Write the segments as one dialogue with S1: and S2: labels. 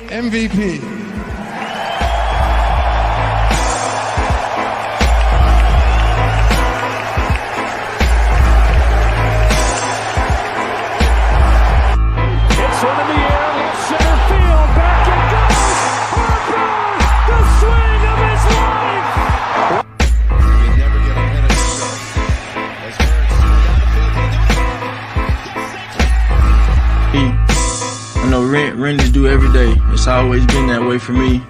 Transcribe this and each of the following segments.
S1: MVP.
S2: It's one in the air, left center field, back it goes. Harper, the swing of his life.
S1: He never get ahead of himself. As
S3: I know Randy do every day. It's always been that way for me.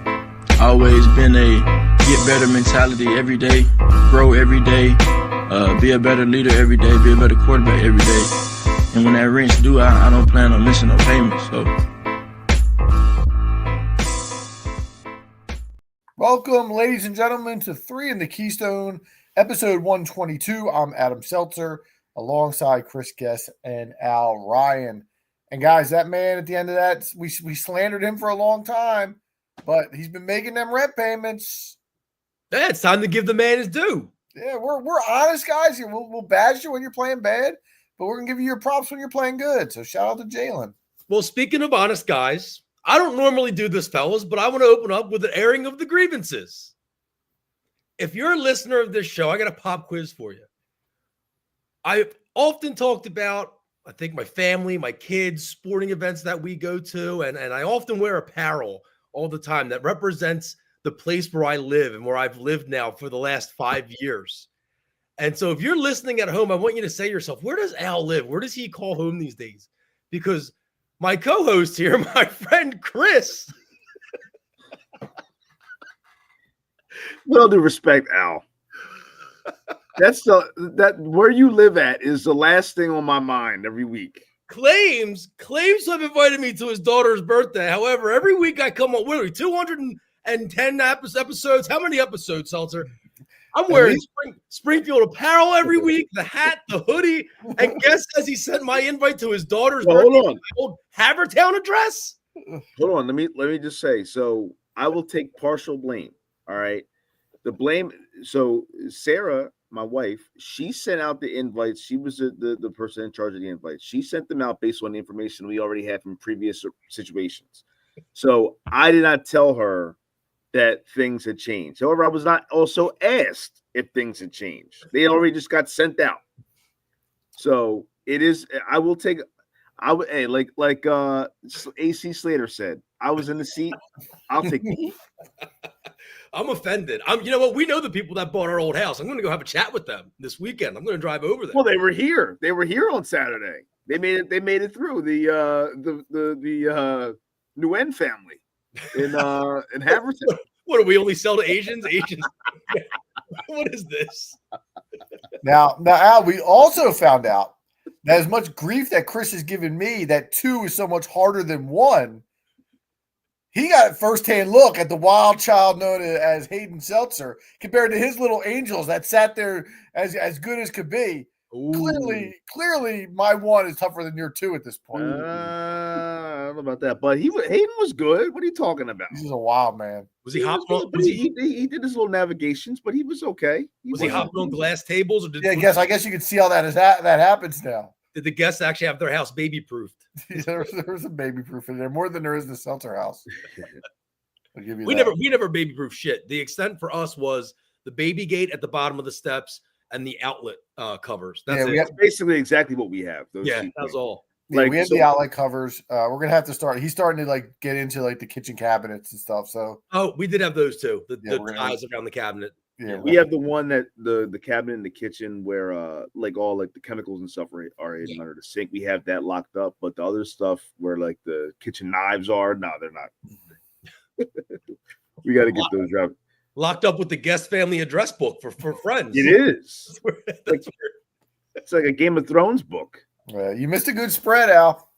S3: Always been a get better mentality every day, grow every day, be a better leader every day, be a better quarterback every day. And when that wrench do, I don't plan on missing no payments. So.
S4: Welcome, ladies and gentlemen, to 3 in the Keystone, episode 122. I'm Adam Seltzer, alongside Chris Guest and Al Ryan. And guys, that man at the end of that, we slandered him for a long time, but he's been making them rent payments.
S5: Yeah, it's time to give the man his due.
S4: Yeah, we're honest guys here. We'll badge you when you're playing bad, but we're gonna give you your props when you're playing good. So shout out to Jalen.
S5: Well, speaking of honest guys, I don't normally do this, fellas, but I want to open up with an airing of the grievances. If you're a listener of this show, I got a pop quiz for you. I've often talked about, I think, my family, my kids, sporting events that we go to, and I often wear apparel all the time that represents the place where I live and where I've lived now for the last 5 years. And so if you're listening at home, I want you to say to yourself, where does Al live? Where does he call home these days? Because my co-host here, my friend Chris.
S6: With all due respect, Al, that where you live at is the last thing on my mind every week.
S5: Claims to have invited me to his daughter's birthday. However, every week I come on, what are we, 210 episodes? How many episodes, Seltzer? I'm wearing Springfield apparel every week, the hat, the hoodie, and guess as he sent my invite to his daughter's birthday,
S6: Hold on.
S5: old Havertown address.
S6: Hold on. Let me just say. So I will take partial blame. All right. The blame. So Sarah, my wife, she sent out the invites. She was the person in charge of the invites. She sent them out based on the information we already had from previous situations. So I did not tell her that things had changed. However, I was not also asked if things had changed. They already just got sent out. So it is. I will take. Hey, like AC Slater said, I was in the seat. I'll take it.
S5: I'm offended. You know what? We know the people that bought our old house. I'm going to go have a chat with them this weekend. I'm going to drive over there.
S6: Well, they were here. They were here on Saturday. They made it. They made it through the Nguyen family in Havertown.
S5: What, do we only sell to Asians? Asians. What is this?
S4: Now, Al, we also found out that as much grief that Chris has given me, that 2 is so much harder than 1. He got a firsthand look at the wild child known as Hayden Seltzer compared to his little angels that sat there as good as could be. Ooh. Clearly, my 1 is tougher than your 2 at this point.
S6: I don't know about that, but Hayden was good. What are you talking about?
S4: He's a wild man.
S5: Was he hopping on?
S6: He did his little navigations, but he was okay.
S5: Was he hopping on glass tables? Or
S4: I guess you can see how that happens now.
S5: Did the guests actually have their house baby proofed?
S4: there was a baby proof in there, more than there is the Seltzer house.
S5: We never baby proof shit. The extent for us was the baby gate at the bottom of the steps and the outlet covers. That's
S6: basically exactly what we have.
S5: That's all.
S4: Yeah, we have the outlet covers. We're gonna have to start. He's starting to get into the kitchen cabinets and stuff. So
S5: we did have those too. The ties around the cabinet.
S4: Yeah,
S6: we have the one that the cabinet in the kitchen where all the chemicals and stuff are in under the sink. We have that locked up, but the other stuff where the kitchen knives are, no, they're not. We got to get those out.
S5: Locked up with the guest family address book for friends.
S6: It is. It's like a Game of Thrones book.
S4: You missed a good spread, Al.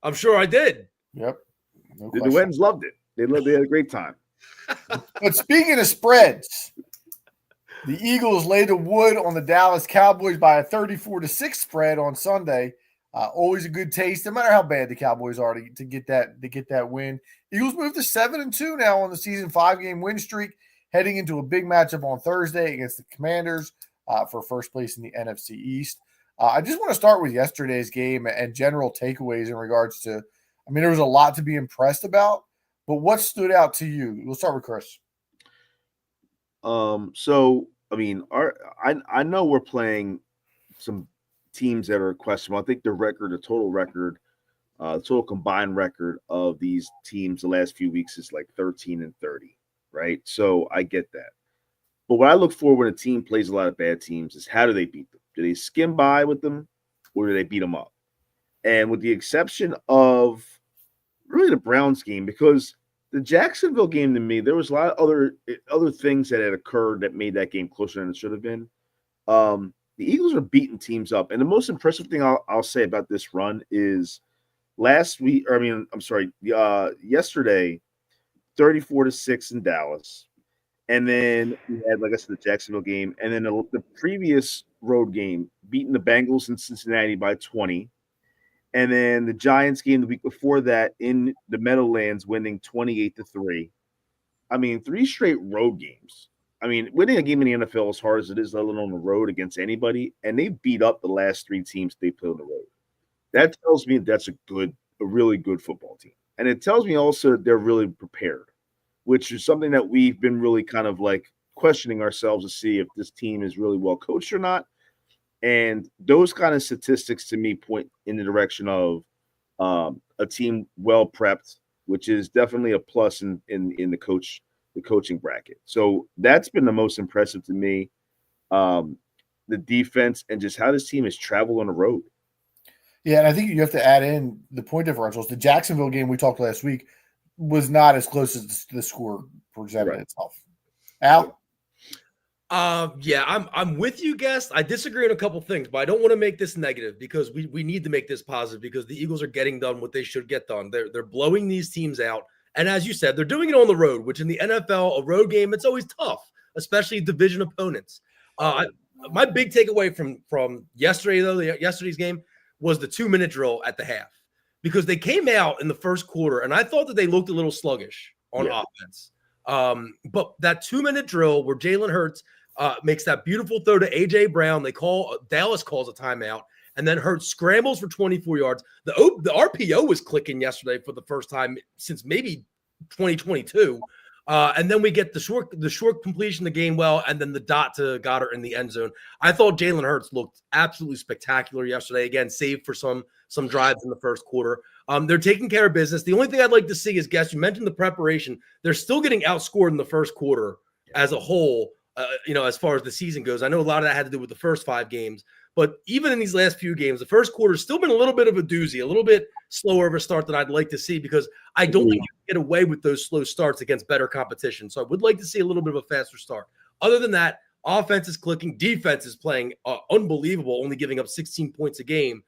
S5: I'm sure I did.
S4: Yep.
S6: The Duens loved it. They had a great time.
S4: But speaking of spreads, the Eagles laid the wood on the Dallas Cowboys by a 34-6 spread on Sunday. Always a good taste, no matter how bad the Cowboys are to get that win. Eagles move to 7-2 now on the season, 5-game win streak, heading into a big matchup on Thursday against the Commanders for first place in the NFC East. I just want to start with yesterday's game and general takeaways in regards to, there was a lot to be impressed about, But what stood out to you? We'll start with Chris.
S6: So I mean, I know we're playing some teams that are questionable. I think the total combined record of these teams the last few weeks is like 13-30, right? So I get that. But what I look for when a team plays a lot of bad teams is how do they beat them? Do they skim by with them, or do they beat them up? And with the exception of really the Browns game, because the Jacksonville game to me, there was a lot of other things that had occurred that made that game closer than it should have been. The Eagles are beating teams up, and the most impressive thing I'll say about this run is yesterday, 34-6 in Dallas. And then we had, like I said, the Jacksonville game, and then the previous road game, beating the Bengals in Cincinnati by 20. And then the Giants game the week before that in the Meadowlands, winning 28-3. I mean, 3 straight road games. I mean, winning a game in the NFL as hard as it is, let alone on the road against anybody, and they beat up the last 3 teams they played on the road. That tells me that's a really good football team. And it tells me also that they're really prepared, which is something that we've been really kind of like questioning ourselves to see if this team is really well coached or not. And those kind of statistics to me point in the direction of a team well prepped, which is definitely a plus in the coaching bracket. So that's been the most impressive to me. The defense and just how this team has traveled on the road.
S4: Yeah, and I think you have to add in the point differentials. The Jacksonville game we talked last week was not as close as the score presented itself. Al?
S5: Yeah, I'm with you, guest. I disagree on a couple things, but I don't want to make this negative because we need to make this positive because the Eagles are getting done what they should get done. They're blowing these teams out. And as you said, they're doing it on the road, which in the NFL, a road game, it's always tough, especially division opponents. My big takeaway from yesterday, though, yesterday's game was the 2-minute drill at the half because they came out in the first quarter, and I thought that they looked a little sluggish on offense. But that 2-minute drill where Jalen Hurts makes that beautiful throw to A.J. Brown, Dallas calls a timeout, and then Hurts scrambles for 24 yards. The RPO was clicking yesterday for the first time since maybe 2022. And then we get the short completion, the game well, and then the dot to Goddard in the end zone. I thought Jalen Hurts looked absolutely spectacular yesterday. Again, saved for some drives in the first quarter. They're taking care of business. The only thing I'd like to see is, guess you mentioned the preparation. They're still getting outscored in the first quarter as a whole, as far as the season goes. I know a lot of that had to do with the first 5 games. But even in these last few games, the first quarter has still been a little bit of a doozy, a little bit slower of a start than I'd like to see because I don't think you can get away with those slow starts against better competition. So I would like to see a little bit of a faster start. Other than that, offense is clicking. Defense is playing unbelievable, only giving up 16 points a game.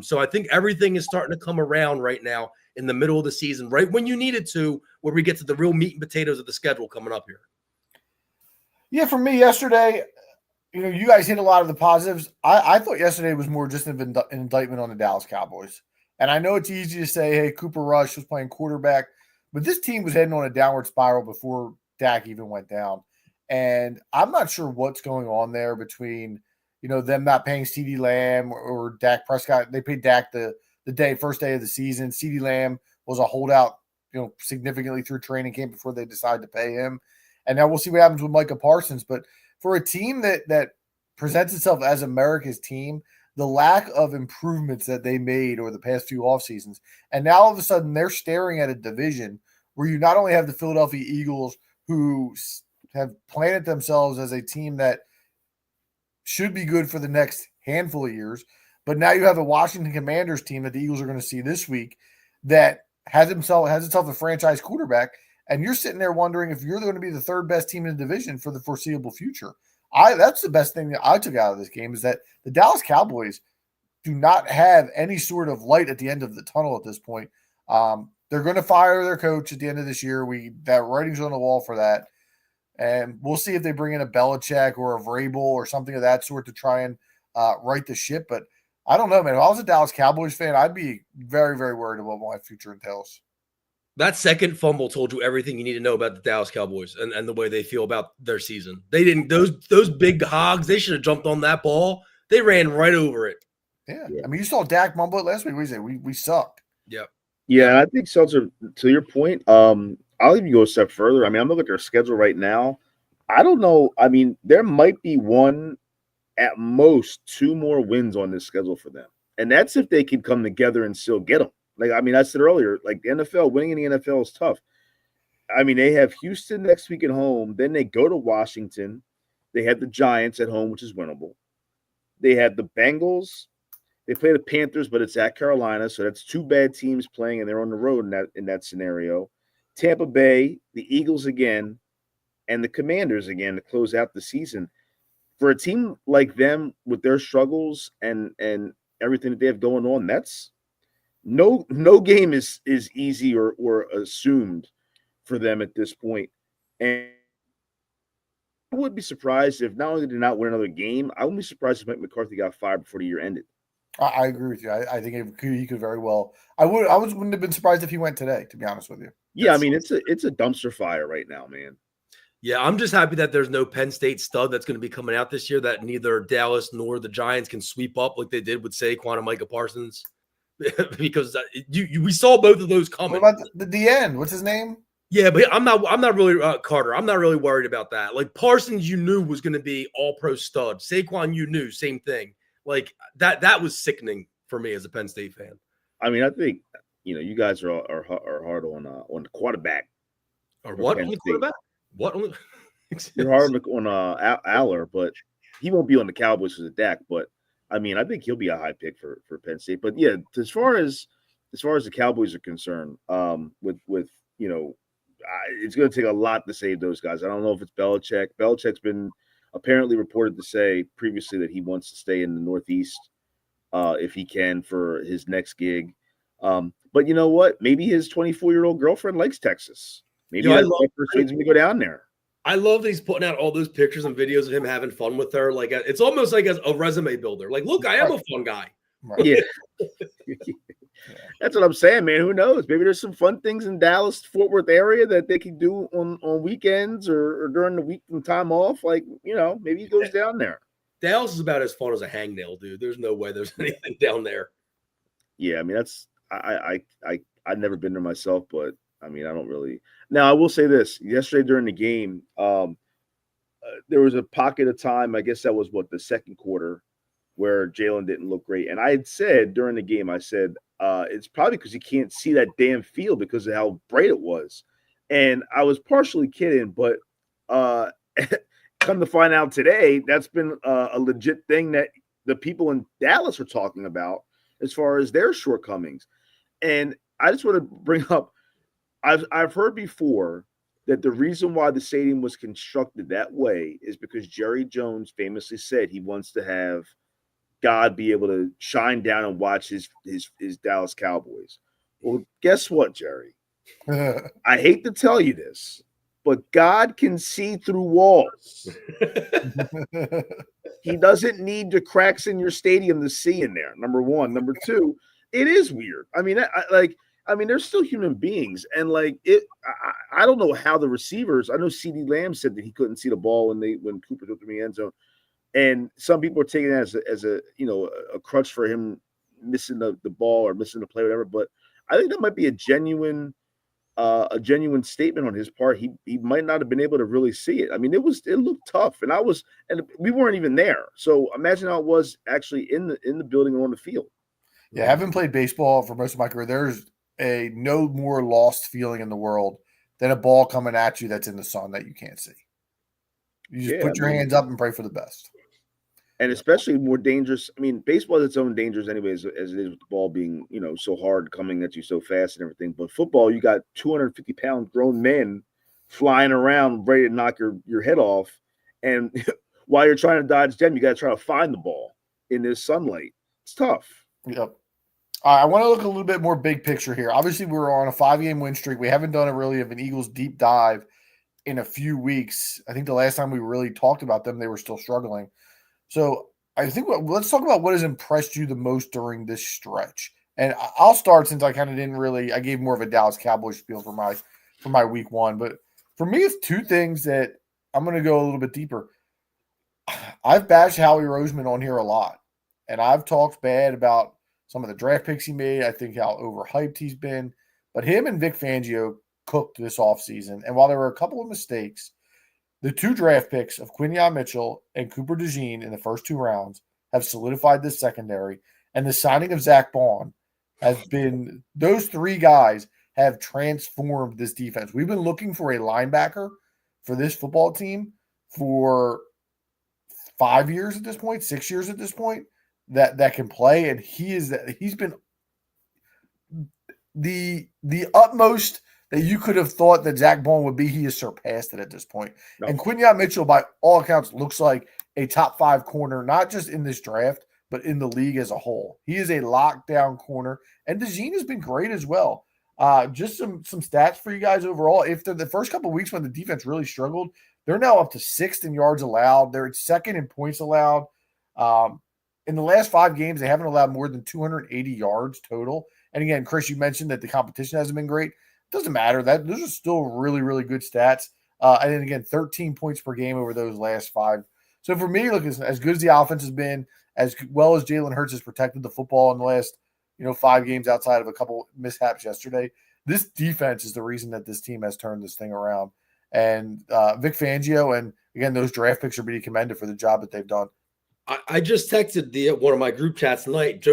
S5: So I think everything is starting to come around right now in the middle of the season, right when you need it to, where we get to the real meat and potatoes of the schedule coming up here.
S4: Yeah, for me yesterday – you guys hit a lot of the positives. I thought yesterday was more just an indictment on the Dallas Cowboys. And I know it's easy to say, hey, Cooper Rush was playing quarterback, but this team was heading on a downward spiral before Dak even went down. And I'm not sure what's going on there between, them not paying CeeDee Lamb or Dak Prescott. They paid Dak the first day of the season. CeeDee Lamb was a holdout, significantly through training camp before they decided to pay him. And now we'll see what happens with Micah Parsons. But for a team that presents itself as America's team, the lack of improvements that they made over the past few off seasons, and now all of a sudden they're staring at a division where you not only have the Philadelphia Eagles who have planted themselves as a team that should be good for the next handful of years, but now you have the Washington Commanders team that the Eagles are going to see this week that has itself a franchise quarterback. And you're sitting there wondering if you're going to be the third best team in the division for the foreseeable future. That's the best thing that I took out of this game is that the Dallas Cowboys do not have any sort of light at the end of the tunnel at this point. They're going to fire their coach at the end of this year. That writing's on the wall for that. And we'll see if they bring in a Belichick or a Vrabel or something of that sort to try and right the ship. But I don't know, man. If I was a Dallas Cowboys fan, I'd be very, very worried about what my future entails.
S5: That second fumble told you everything you need to know about the Dallas Cowboys and the way they feel about their season. They didn't those big hogs, they should have jumped on that ball. They ran right over it.
S4: Yeah. I mean, you saw Dak mumble it last week. What did he say? We suck.
S5: Yep.
S6: Yeah, and I think Seltzer, to your point, I'll even go a step further. I mean, I'm looking at their schedule right now. I don't know. I mean, there might be one, at most, two more wins on this schedule for them. And that's if they can come together and still get them. Like, I mean, I said earlier, like the NFL, winning in the NFL is tough. I mean, they have Houston next week at home. Then they go to Washington. They have the Giants at home, which is winnable. They have the Bengals. They play the Panthers, but it's at Carolina, so that's two bad teams playing, and they're on the road in that scenario. Tampa Bay, the Eagles again, and the Commanders again to close out the season. For a team like them with their struggles and everything that they have going on, that's no game is easy or assumed for them at this point. And I would be surprised if not only did they not win another game, I wouldn't be surprised if Mike McCarthy got fired before the year ended.
S4: I agree with you. I think he could very well. Wouldn't have been surprised if he went today, to be honest with you.
S6: Yeah, I mean it's a dumpster fire right now, man.
S5: Yeah, I'm just happy that there's no Penn State stud that's going to be coming out this year that neither Dallas nor the Giants can sweep up like they did with Saquon and Micah Parsons, because we saw both of those coming.
S4: What about the end? What's his name?
S5: Yeah, but I'm not really Carter. I'm not really worried about that. Like Parsons, you knew was going to be all pro stud. Saquon, you knew same thing. Like that was sickening for me as a Penn State fan.
S6: I mean, I think you guys are hard on the quarterback.
S5: Or what on the quarterback? What?
S6: You're hard on Aller, but he won't be on the Cowboys as a Dak. But I mean, I think he'll be a high pick for Penn State. But yeah, as far as the Cowboys are concerned, with it's going to take a lot to save those guys. I don't know if it's Belichick. Belichick's been apparently reported to say previously that he wants to stay in the Northeast if he can for his next gig. But you know what? Maybe his 24-year-old girlfriend likes Texas. Maybe that's why persuades him to go down there.
S5: I love that he's putting out all those pictures and videos of him having fun with her. Like it's almost like a resume builder. Like, look, I am a fun guy.
S4: Right.
S6: Yeah. That's what I'm saying, man. Who knows? Maybe there's some fun things in Dallas, Fort Worth area that they can do on weekends or during the week and time off. Like, maybe he goes down there.
S5: Dallas is about as fun as a hangnail, dude. There's no way there's anything down there.
S6: Yeah, I mean that's I've never been there myself, but I mean I don't really. Now I will say this: yesterday during the game, there was a pocket of time. I guess that was the second quarter, where Jalen didn't look great. And I had said during the game, I said, it's probably because you can't see that damn field because of how bright it was. And I was partially kidding, but come to find out today, that's been a legit thing that the people in Dallas are talking about as far as their shortcomings. And I just want to bring up, I've heard before that the reason why the stadium was constructed that way is because Jerry Jones famously said he wants to have God be able to shine down and watch his Dallas Cowboys. Well, guess what, Jerry? I hate to tell you this, but God can see through walls. He doesn't need the cracks in your stadium to see in there. Number one. Number two, it is weird. I mean, they're still human beings, and I don't know how the receivers. I know CeeDee Lamb said that he couldn't see the ball when Cooper threw the end zone. And some people are taking that as a crutch for him missing the ball or missing the play, whatever. But I think that might be a genuine statement on his part. He might not have been able to really see it. I mean, it looked tough, and we weren't even there. So imagine how it was actually in the building and on the field.
S4: Yeah, having played baseball for most of my career, there's a no more lost feeling in the world than a ball coming at you that's in the sun that you can't see. You just put your hands up and pray for the best.
S6: And especially more dangerous. I mean, baseball has its own dangers anyways, as it is with the ball being, so hard coming at you so fast and everything. But football, you got 250-pound grown men flying around ready to knock your head off. And while you're trying to dodge them, you got to try to find the ball in this sunlight. It's tough.
S4: Yep. I want to look a little bit more big picture here. Obviously, we're on a 5-game win streak. We haven't done an Eagles deep dive in a few weeks. I think the last time we really talked about them, they were still struggling. So I think let's talk about what has impressed you the most during this stretch. And I'll start since I kind of I gave more of a Dallas Cowboys spiel for my week one. But for me, it's two things that I'm going to go a little bit deeper. I've bashed Howie Roseman on here a lot. And I've talked bad about some of the draft picks he made. I think how overhyped he's been. But him and Vic Fangio cooked this offseason. And while there were a couple of mistakes, the 2 draft picks of Quinyon Mitchell and Cooper DeJean in the first 2 rounds have solidified this secondary. And the signing of Zach Bond has been – those 3 guys have transformed this defense. We've been looking for a linebacker for this football team for 5 years at this point, 6 years at this point, that can play. And he's been the utmost that you could have thought that Zach Bond would be. He has surpassed it at this point.
S6: No.
S4: And Quinyon Mitchell, by all accounts, looks like a top 5 corner, not just in this draft, but in the league as a whole. He is a lockdown corner. And DeJean has been great as well. Just some stats for you guys overall. If the first couple of weeks when the defense really struggled, they're now up to 6th in yards allowed. They're at 2nd in points allowed. In the last 5 games, they haven't allowed more than 280 yards total. And again, Chris, you mentioned that the competition hasn't been great. Doesn't matter. Those are still really, really good stats. And then again, 13 points per game over those last 5. So for me, look, as good as the offense has been, as well as Jalen Hurts has protected the football in the last 5 games outside of a couple mishaps yesterday, this defense is the reason that this team has turned this thing around. And Vic Fangio and, again, those draft picks are being commended for the job that they've done.
S5: I just texted one of my group chats tonight,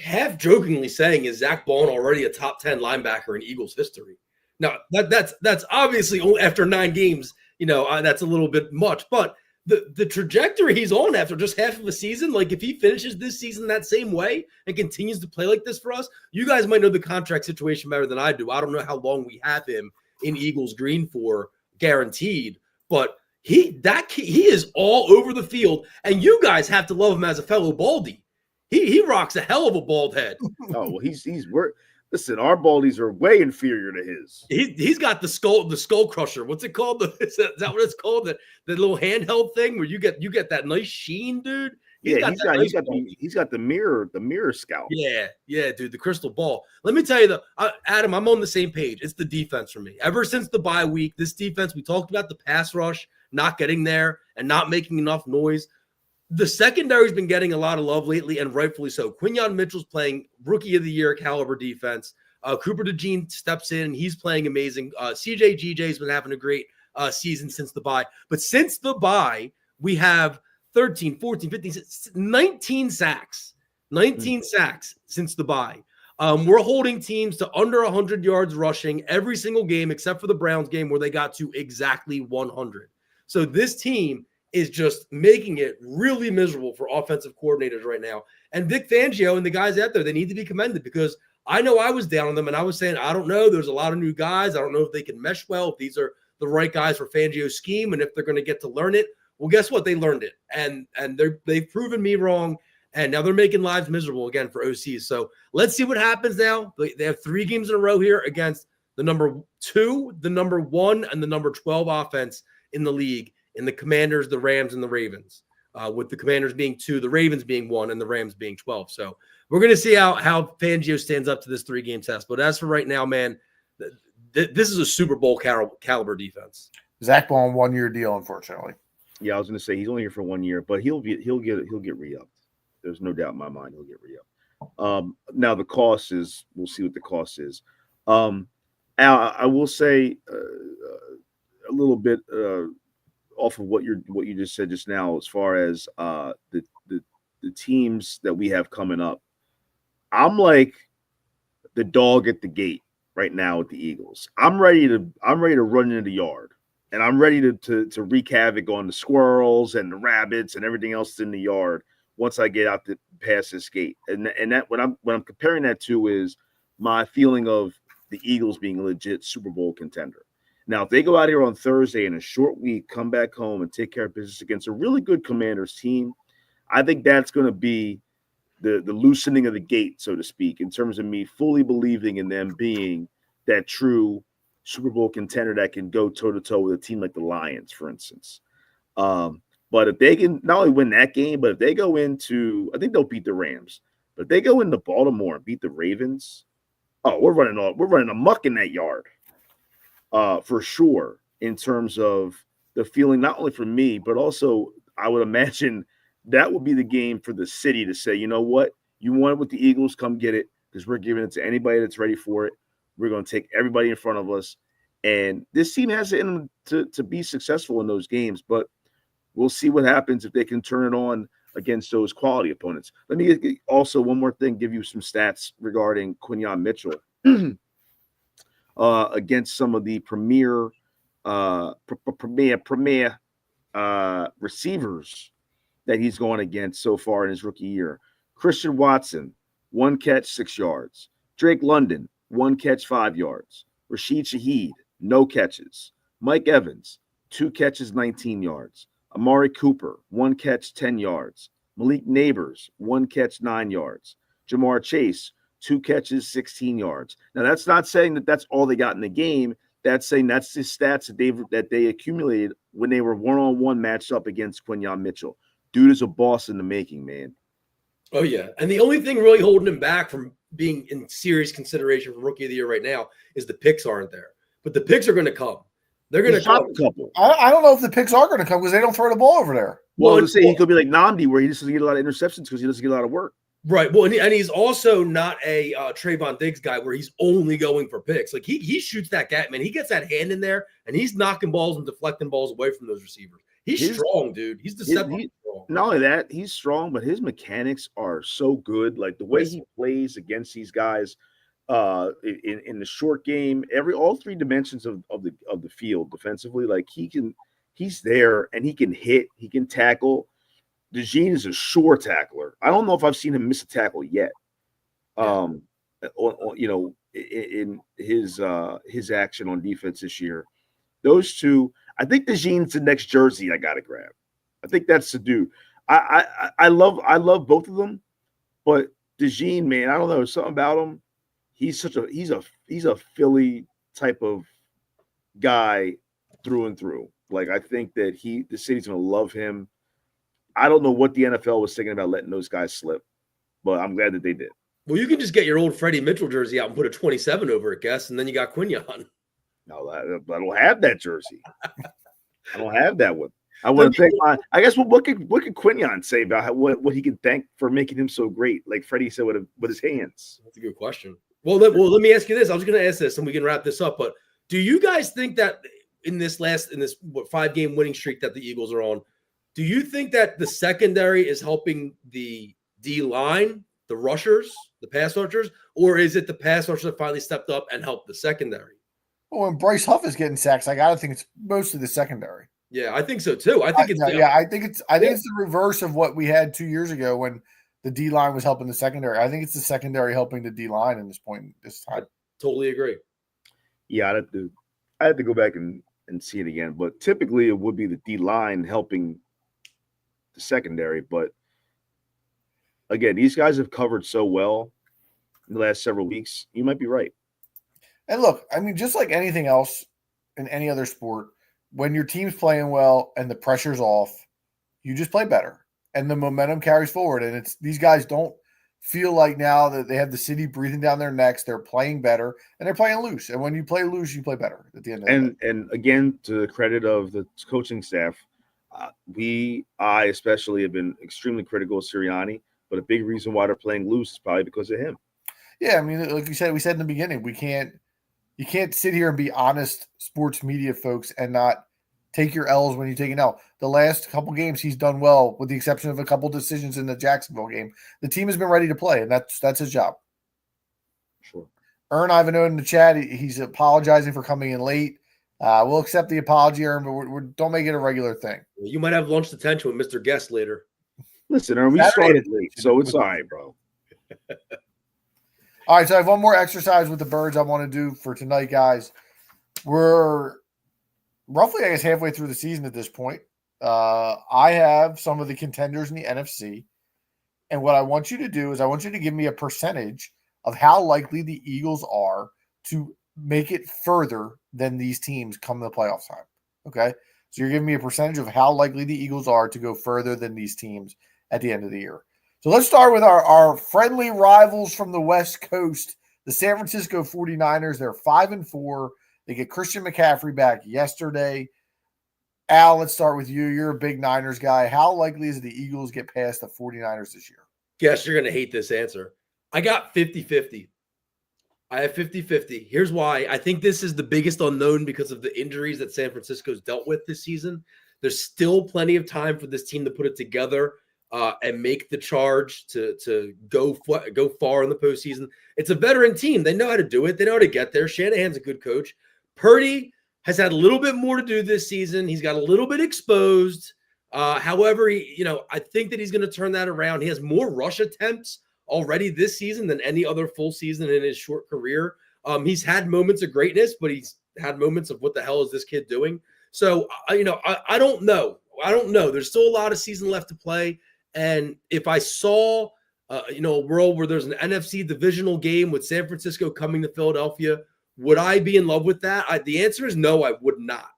S5: half jokingly saying, is Zach Bond already a top 10 linebacker in Eagles history? Now, that's obviously only after 9 games, that's a little bit much. But the trajectory he's on after just half of a season, like if he finishes this season that same way and continues to play like this for us, you guys might know the contract situation better than I do. I don't know how long we have him in Eagles green for guaranteed, but he is all over the field, and you guys have to love him as a fellow Baldy. He rocks a hell of a bald head.
S6: Oh, well, listen, our Baldies are way inferior to his.
S5: He's got the skull crusher. What's it called? Is that what it's called? The little handheld thing where you get that nice sheen, dude.
S6: He's got the mirror scalp.
S5: Yeah, dude, the crystal ball. Let me tell you, Adam, I'm on the same page. It's the defense for me. Ever since the bye week, this defense, we talked about the pass rush not getting there and not making enough noise. The secondary's been getting a lot of love lately, and rightfully so. Quinyon Mitchell's playing rookie of the year caliber defense. Cooper DeJean steps in, and he's playing amazing. CJ GJ's been having a great season since the bye. But since the bye, we have 13, 14, 15, 19 sacks. 19 sacks since the bye. We're holding teams to under 100 yards rushing every single game except for the Browns game where they got to exactly 100. So this team is just making it really miserable for offensive coordinators right now. And Vic Fangio and the guys out there, they need to be commended because I know I was down on them and I was saying, I don't know. There's a lot of new guys. I don't know if they can mesh well, if these are the right guys for Fangio's scheme and if they're going to get to learn it. Well, guess what? They learned it. And they've proven me wrong. And now they're making lives miserable again for OCs. So let's see what happens now. They have 3 games in a row here against the number 2, the number 1, and the number 12 offense in the league, in the Commanders, the Rams, and the Ravens, with the Commanders being 2, the Ravens being 1, and the Rams being 12. So we're going to see how Fangio stands up to this 3-game test. But as for right now, man, this is a Super Bowl caliber defense.
S4: Zach Bond 1-year deal, unfortunately.
S6: Yeah, I was going to say he's only here for 1 year, but he'll get re-upped. There's no doubt in my mind he'll get re-upped. Now the cost is, we'll see what the cost is. Al, I will say a little bit off of what you just said just now, as far as the teams that we have coming up. I'm like the dog at the gate right now with the Eagles. I'm ready to run into the yard, and I'm ready to wreak havoc on the squirrels and the rabbits and everything else in the yard once I get out past this gate. And that what I'm comparing that to is my feeling of the Eagles being a legit Super Bowl contender. Now, if they go out here on Thursday in a short week, come back home and take care of business against a really good Commanders team, I think that's going to be the loosening of the gate, so to speak, in terms of me fully believing in them being that true Super Bowl contender that can go toe-to-toe with a team like the Lions, for instance. But if they can not only win that game, but if they go into, I think they'll beat the Rams. But if they go into Baltimore and beat the Ravens, we're running amok in that yard. For sure, in terms of the feeling, not only for me, but also I would imagine that would be the game for the city to say, you know what, You want it with the Eagles, come get it, because we're giving it to anybody that's ready for it. We're going to take everybody in front of us. And this team has it in them to be successful in those games, but we'll see what happens if they can turn it on against those quality opponents. Let me also, one more thing, give you some stats regarding Quinyon Mitchell against some of the premier receivers that he's going against so far in his rookie year. Christian Watson, 1 catch, 6 yards. Drake London, 1 catch, 5 yards. Rashid Shaheed, no catches. Mike Evans, 2 catches, 19 yards. Amari Cooper, 1 catch, 10 yards. Malik Neighbors, 1 catch, 9 yards. Jamar Chase, 2 catches, 16 yards. Now, that's not saying that that's all they got in the game. That's saying that's the stats that they accumulated when they were one-on-one matched up against Quinyon Mitchell. Dude is a boss in the making, man.
S5: Oh, yeah. And the only thing really holding him back from being in serious consideration for Rookie of the Year right now is the picks aren't there. But the picks are going to come. They're going to come.
S6: A couple.
S4: I don't know if the picks are going to come because they don't throw the ball over there.
S6: Well, to say he could be like Namdi, where he just doesn't get a lot of interceptions because he doesn't get a lot of work.
S5: Right. Well, and he's also not a Trayvon Diggs guy where he's only going for picks. Like he shoots that gap, man. He gets that hand in there and he's knocking balls and deflecting balls away from those receivers. He's strong, dude. He's deceptively strong.
S6: Not only that, he's strong, but his mechanics are so good. Like the way he plays against these guys in the short game, all 3 dimensions of the field defensively, like he's there and he can hit, he can tackle. DeJean is a sure tackler. I don't know if I've seen him miss a tackle yet. In his action on defense this year. Those two, I think DeJean's the next jersey I gotta grab. I think that's the dude. I love both of them, but DeJean, man, I don't know, something about him. He's a Philly type of guy through and through. Like I think that the city's gonna love him. I don't know what the NFL was thinking about letting those guys slip, but I'm glad that they did.
S5: Well, you can just get your old Freddie Mitchell jersey out and put a 27 over it, guess, and then you got Quinyon.
S6: No, I don't have that jersey. I don't have that one. I want to thank I guess what could Quinyon say about what he can thank for making him so great? Like Freddie said with his hands.
S5: That's a good question. Well, let me ask you this. I was going to ask this, and we can wrap this up. But do you guys think that in this 5-game winning streak that the Eagles are on, do you think that the secondary is helping the D line, the rushers, the pass rushers, or is it the pass rushers that finally stepped up and helped the secondary?
S4: Well, when Bryce Huff is getting sacks, I gotta think it's mostly the secondary.
S5: Yeah, I think so too. I think it's
S4: the reverse of what we had 2 years ago when the D line was helping the secondary. I think it's the secondary helping the D line in this time.
S5: I totally agree.
S6: Yeah, I had to go back and see it again, but typically it would be the D line helping the secondary. But again, these guys have covered so well in the last several weeks. You might be right.
S4: And look, I mean, just like anything else in any other sport, when your team's playing well and the pressure's off, you just play better and the momentum carries forward. And these guys don't feel like now that they have the city breathing down their necks. They're playing better and they're playing loose. And when you play loose, you play better at the end of the day.
S6: And again, to the credit of the coaching staff, I especially have been extremely critical of Sirianni, but a big reason why they're playing loose is probably because of him.
S4: Yeah, I mean, like we said in the beginning, you can't sit here and be honest sports media folks and not take your L's when you take an L. The last couple games he's done well, with the exception of a couple decisions in the Jacksonville game. The team has been ready to play, and that's his job.
S6: Sure.
S4: Ern Ivanhoe in the chat, he's apologizing for coming in late. We'll accept the apology, Ern, but don't make it a regular thing.
S5: You might have lunch detention with Mr. Guest later.
S6: Listen, Ern, we started late, so it's all right, bro.
S4: All right, so I have one more exercise with the birds I want to do for tonight, guys. We're roughly, I guess, halfway through the season at this point. I have some of the contenders in the NFC, and what I want you to do is I want you to give me a percentage of how likely the Eagles are to make it further than these teams come to the playoff time. Okay? So you're giving me a percentage of how likely the Eagles are to go further than these teams at the end of the year. So let's start with our friendly rivals from the West Coast, the San Francisco 49ers. They're 5-4. They get Christian McCaffrey back yesterday. Al, let's start with you. You're a big Niners guy. How likely is it the Eagles get past the 49ers this year?
S5: Guess you're going to hate this answer. I got 50-50. I have 50-50. Here's why. I think this is the biggest unknown because of the injuries that San Francisco's dealt with this season. There's still plenty of time for this team to put it together and make the charge to go far in the postseason. It's a veteran team. They know how to do it. They know how to get there. Shanahan's a good coach. Purdy has had a little bit more to do this season. He's got a little bit exposed. However, I think that he's going to turn that around. He has more rush attempts already this season than any other full season in his short career. He's had moments of greatness, but he's had moments of what the hell is this kid doing? So, I don't know. There's still a lot of season left to play. And if I saw, a world where there's an NFC divisional game with San Francisco coming to Philadelphia, would I be in love with that? The answer is no, I would not.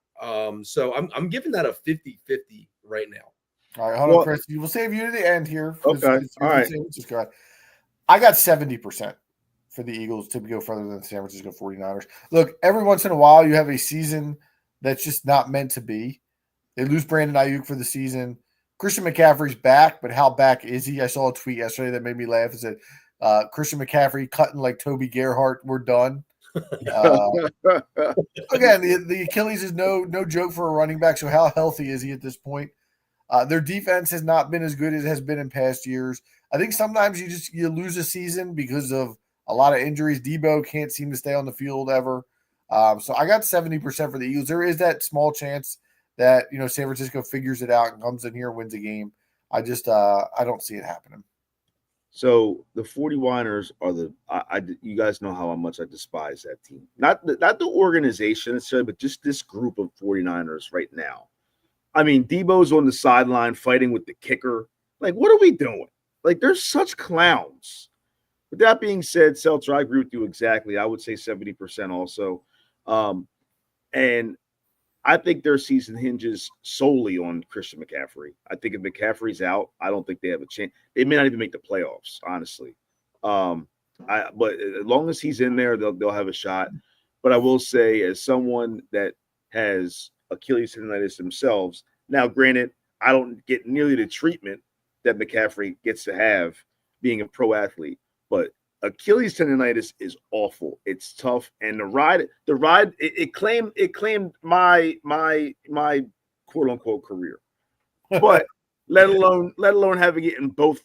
S5: So I'm giving that a 50-50 right now.
S4: All right, hold on, Chris. We'll save you to the end here.
S6: Okay. All right.
S4: I got 70% for the Eagles to go further than the San Francisco 49ers. Look, every once in a while you have a season that's just not meant to be. They lose Brandon Ayuk for the season. Christian McCaffrey's back, but how back is he? I saw a tweet yesterday that made me laugh. It said, Christian McCaffrey cutting like Toby Gerhart. We're done. Again, the Achilles is no joke for a running back. So how healthy is he at this point? Their defense has not been as good as it has been in past years. I think sometimes you lose a season because of a lot of injuries. Debo can't seem to stay on the field ever. So I got 70% for the Eagles. There is that small chance that San Francisco figures it out and comes in here and wins a game. I just I don't see it happening.
S6: So the 49ers are you guys know how much I despise that team. Not the organization necessarily, but just this group of 49ers right now. I mean, Debo's on the sideline fighting with the kicker. Like, what are we doing? Like, they're such clowns. With that being said, Seltzer, I agree with you exactly. I would say 70% also. And I think their season hinges solely on Christian McCaffrey. I think if McCaffrey's out, I don't think they have a chance. They may not even make the playoffs, honestly. But as long as he's in there, they'll have a shot. But I will say, as someone that has Achilles tendonitis themselves, now granted, I don't get nearly the treatment that McCaffrey gets to have being a pro athlete, but Achilles tendonitis is awful. It's tough, and the ride it claimed my quote unquote career, but let alone having it in both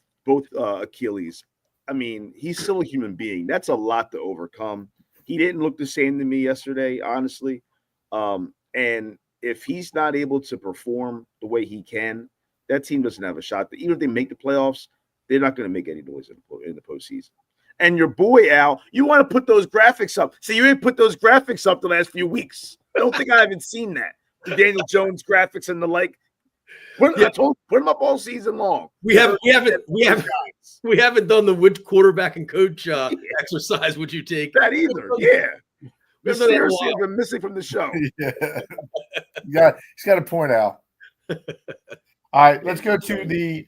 S6: Achilles. I mean, he's still a human being. That's a lot to overcome. He didn't look the same to me yesterday, honestly. And if he's not able to perform the way he can, that team doesn't have a shot. Even if they make the playoffs, they're not going to make any noise in the postseason. And your boy, Al, you want to put those graphics up. See, you didn't put those graphics up the last few weeks. I don't think I haven't seen that. The Daniel Jones graphics and the like. Put them up all season long.
S5: We haven't done the which quarterback and coach exercise would you take.
S6: That either. Yeah. Seriously has been missing from the show.
S4: Yeah. He's got a point out. All right, let's go to the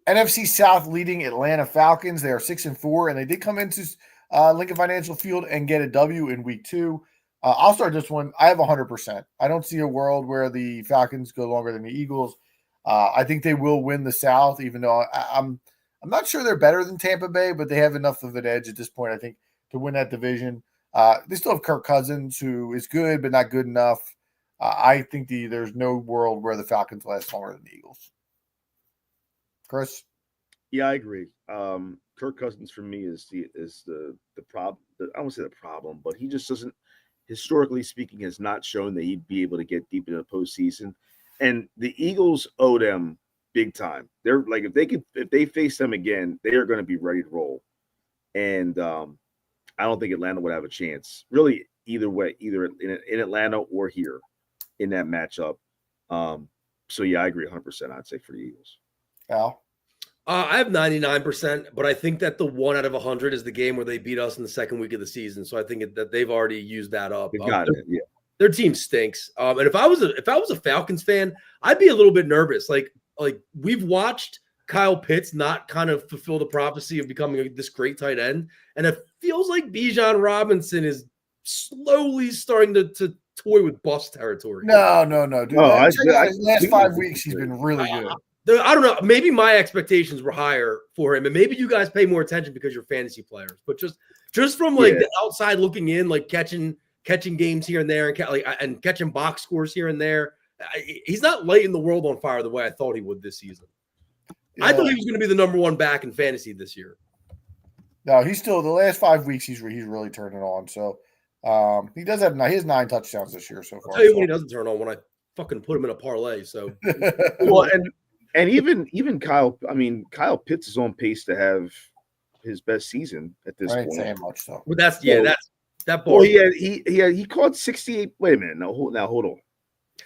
S4: NFC South leading Atlanta Falcons. They are 6-4, and they did come into Lincoln Financial Field and get a W in week 2. I'll start this one. I have 100%. I don't see a world where the Falcons go longer than the Eagles. I think they will win the South, even though I'm not sure they're better than Tampa Bay, but they have enough of an edge at this point, I think, to win that division. They still have Kirk Cousins, who is good but not good enough. I think there's no world where the Falcons last longer than the Eagles. Chris?
S6: Yeah, I agree. Kirk Cousins for me is the problem. I won't say the problem, but he just doesn't, historically speaking, has not shown that he'd be able to get deep into the postseason. And the Eagles owe them big time. They're like, if they face them again, they are going to be ready to roll. And I don't think Atlanta would have a chance, really, either way, either in Atlanta or here in that matchup. So yeah, I agree 100%. I'd say for the Eagles.
S4: Al?
S5: I have 99%, but I think that the 1 out of 100 is the game where they beat us in the second week of the season. So I think that they've already used that up.
S6: They got it. Yeah.
S5: Their team stinks. And if I was a Falcons fan, I'd be a little bit nervous. Like we've watched Kyle Pitts not kind of fulfill the prophecy of becoming this great tight end, and it feels like Bijan Robinson is slowly starting to toy with bust territory.
S4: No, dude.
S6: Oh,
S4: his last 5 weeks, he's been really good.
S5: I don't know. Maybe my expectations were higher for him, and maybe you guys pay more attention because you're fantasy players. But just from like the outside looking in, like catching games here and there, and catching box scores here and there, he's not lighting the world on fire the way I thought he would this season. Yeah. I thought he was going to be the number one back in fantasy this year.
S4: No, he's still the last 5 weeks. He's really turning on. So he does have 9 touchdowns this year so far.
S5: I'll tell you when he doesn't turn on, when I fucking put him in a parlay. So
S6: well, and even Kyle. I mean, Kyle Pitts is on pace to have his best season at this point.
S4: Saying much though.
S5: Well, that's that ball.
S6: Well, he caught 68. Wait a minute. Now hold on.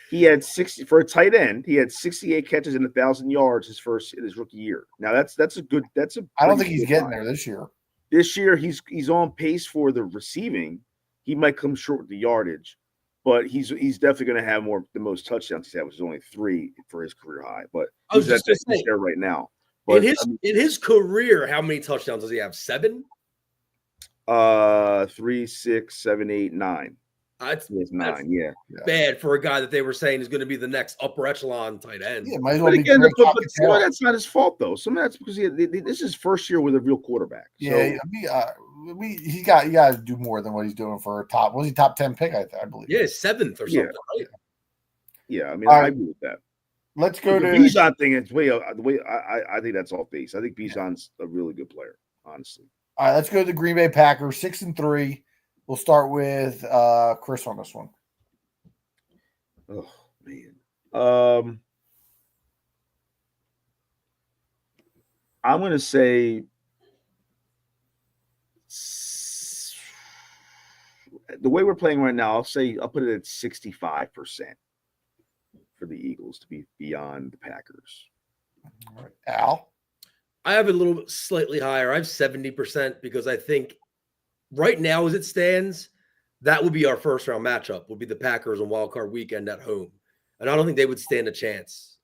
S6: He had 60 for a tight end. He had 68 catches and 1,000 yards in his rookie year. Now that's a good.
S4: I don't think he's getting there this year.
S6: This year he's on pace for the receiving. He might come short with the yardage, but he's definitely going to have the most touchdowns he's had, which is only 3 for his career high. But he's at that there right now. But
S5: in his career, how many touchdowns does he have? 7?
S6: 3, 6, 7, 8, 9.
S5: That's
S6: 9. Yeah,
S5: bad for a guy that they were saying is going to be the next upper echelon tight end.
S4: Yeah, might as well
S6: again, that's not his fault though. Some of that's because this is his first year with a real quarterback. So.
S4: Yeah, he got to do more than what he's doing for a top. Was he top 10 pick? I believe.
S5: Yeah, 7th or something. Right?
S6: Yeah, I mean, I agree with that.
S4: Let's go to
S6: the Bijan thing. It's way the way I think that's off base. I think Bijan's a really good player, honestly.
S4: All right, let's go to the Green Bay Packers, 6-3. We'll start with Chris on this one.
S6: Oh man, I'm going to say the way we're playing right now. I'll put it at 65% for the Eagles to be beyond the Packers.
S4: All right. Al,
S5: I have a little slightly higher. I have 70% because I think. Right now, as it stands, that would be our first round matchup. Would be the Packers on Wild Card Weekend at home, and I don't think they would stand a chance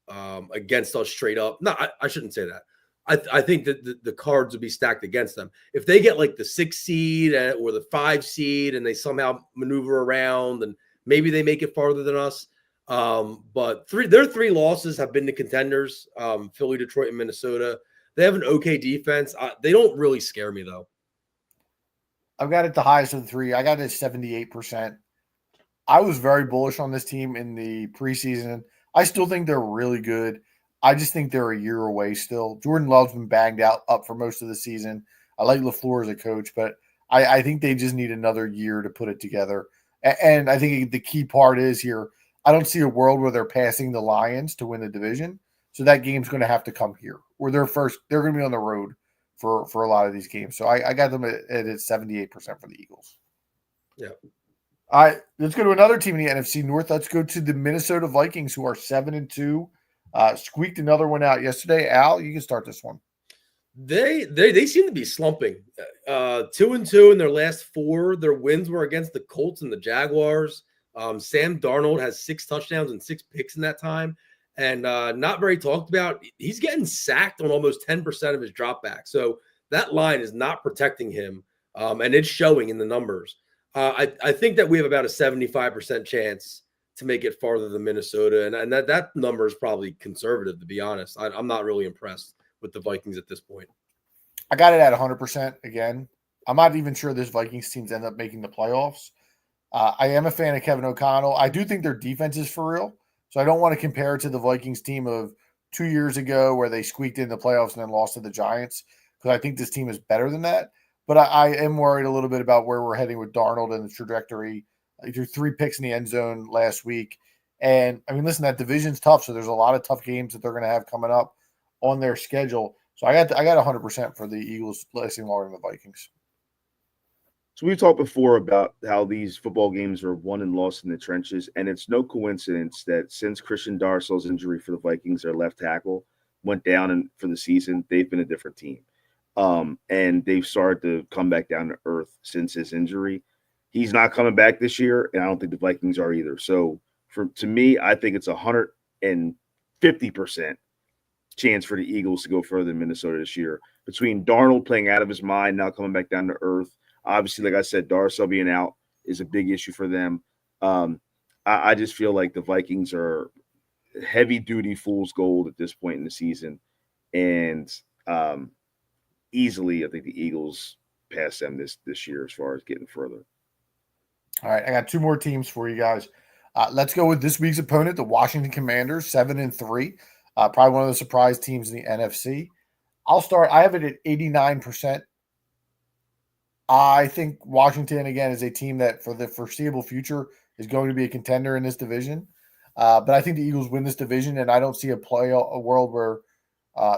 S5: against us straight up. No, I shouldn't say that. I think that the cards would be stacked against them if they get like the 6 seed or the 5 seed, and they somehow maneuver around and maybe they make it farther than us. But their 3 losses have been to contenders: Philly, Detroit, and Minnesota. They have an okay defense. They don't really scare me though.
S4: I've got it the highest of the 3. I got it at 78%. I was very bullish on this team in the preseason. I still think they're really good. I just think they're a year away still. Jordan Love's been banged up for most of the season. I like LaFleur as a coach, but I think they just need another year to put it together. And I think the key part is here, I don't see a world where they're passing the Lions to win the division. So that game's going to have to come here. Or they're going to be on the road for a lot of these games. So I got them at 78% for the Eagles.
S5: Yeah.
S4: All right, let's go to another team in the NFC North. Let's go to the Minnesota Vikings, who are 7-2. Squeaked another one out yesterday. Al, you can start this one.
S5: They seem to be slumping. 2-2 in their last 4. Their wins were against the Colts and the Jaguars. Sam Darnold has 6 touchdowns and 6 picks in that time. And not very talked about. He's getting sacked on almost 10% of his dropbacks. So that line is not protecting him, and it's showing in the numbers. I think that we have about a 75% chance to make it farther than Minnesota, and that number is probably conservative, to be honest. I'm not really impressed with the Vikings at this point.
S4: I got it at 100% again. I'm not even sure this Vikings teams end up making the playoffs. I am a fan of Kevin O'Connell. I do think their defense is for real. So I don't want to compare it to the Vikings team of 2 years ago where they squeaked in the playoffs and then lost to the Giants, because I think this team is better than that. But I am worried a little bit about where we're heading with Darnold and the trajectory. He threw 3 picks in the end zone last week. And, I mean, listen, that division's tough, so there's a lot of tough games that they're going to have coming up on their schedule. So I got 100% for the Eagles lasting longer than the Vikings.
S6: So we've talked before about how these football games are won and lost in the trenches, and it's no coincidence that since Christian Darsel's injury for the Vikings, their left tackle, went down for the season, they've been a different team. And they've started to come back down to earth since his injury. He's not coming back this year, and I don't think the Vikings are either. So to me, I think it's 150% chance for the Eagles to go further than Minnesota this year. Between Darnold playing out of his mind, now coming back down to earth, obviously, like I said, Darcel being out is a big issue for them. I just feel like the Vikings are heavy duty fool's gold at this point in the season, and easily I think the Eagles pass them this year as far as getting further.
S4: All right, I got two more teams for you guys. Let's go with this week's opponent, the Washington Commanders, 7-3. Probably one of the surprise teams in the NFC. I'll start. I have it at 89%. I think Washington, again, is a team that for the foreseeable future is going to be a contender in this division. But I think the Eagles win this division, and I don't see a world where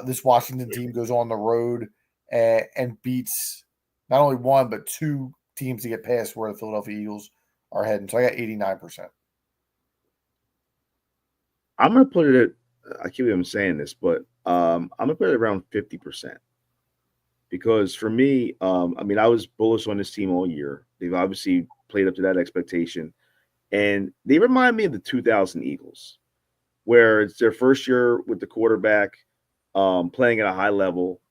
S4: this Washington team goes on the road and beats not only one, but two teams to get past where the Philadelphia Eagles are heading. So I got 89%.
S6: I'm going to put it at, I keep saying this, but I'm going to put it around 50%. Because for me, I mean, I was bullish on this team all year. They've obviously played up to that expectation. And they remind me of the 2000 Eagles, where it's their first year with the quarterback, playing at a high level,